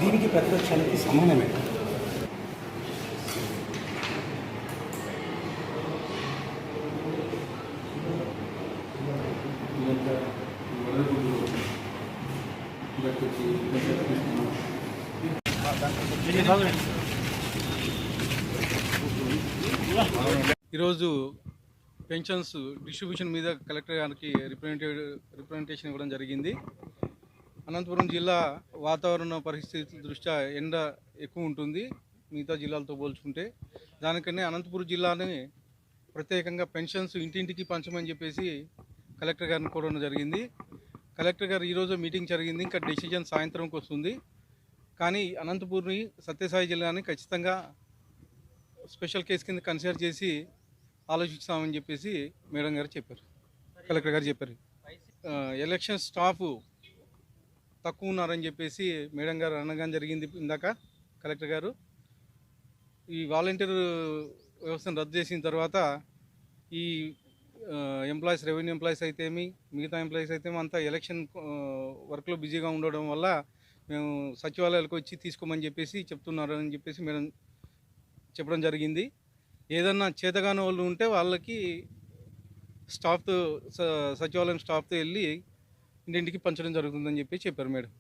దీనికి ప్రతిపక్షానికి సమానమే. ఈరోజు పెన్షన్స్ డిస్ట్రిబ్యూషన్ మీద కలెక్టర్ గారికి రిప్రజెంటేషన్ ఇవ్వడం జరిగింది. అనంతపురం జిల్లా వాతావరణ పరిస్థితుల దృష్ట్యా ఎండ ఎక్కువ ఉంటుంది మిగతా జిల్లాలతో పోల్చుకుంటే. దానికనే అనంతపురం జిల్లాని ప్రత్యేకంగా పెన్షన్స్ ఇంటింటికి పంచమని చెప్పేసి కలెక్టర్ గారిని కోరడం జరిగింది. కలెక్టర్ గారు ఈరోజు మీటింగ్ జరిగింది, ఇంకా డెసిజన్ సాయంత్రంకి వస్తుంది. కానీ అనంతపూర్ని సత్యసాయి జిల్లాని ఖచ్చితంగా స్పెషల్ కేసు కింద కన్సిడర్ చేసి ఆలోచిస్తామని చెప్పేసి మేడం గారు చెప్పారు, కలెక్టర్ గారు చెప్పారు. ఎలక్షన్ స్టాఫ్ తక్కువ ఉన్నారని చెప్పేసి మేడం గారు అనగానే జరిగింది ఇందాక కలెక్టర్ గారు. ఈ వాలంటీర్ వ్యవస్థను రద్దు చేసిన తర్వాత ఈ ఎంప్లాయీస్, రెవెన్యూ ఎంప్లాయీస్ అయితేమి మిగతా ఎంప్లాయీస్ అయితేమి అంతా ఎలక్షన్ వర్క్లో బిజీగా ఉండడం వల్ల మేము సచివాలయాలకు వచ్చి తీసుకోమని చెప్పేసి చెప్తున్నారని చెప్పేసి మేడం చెప్పడం జరిగింది. ఏదన్నా చేతగాని వాళ్ళు ఉంటే వాళ్ళకి సచివాలయం స్టాఫ్తో వెళ్ళి ఇంటింటికి పంచడం జరుగుతుందని చెప్పి చెప్పారు మేడం.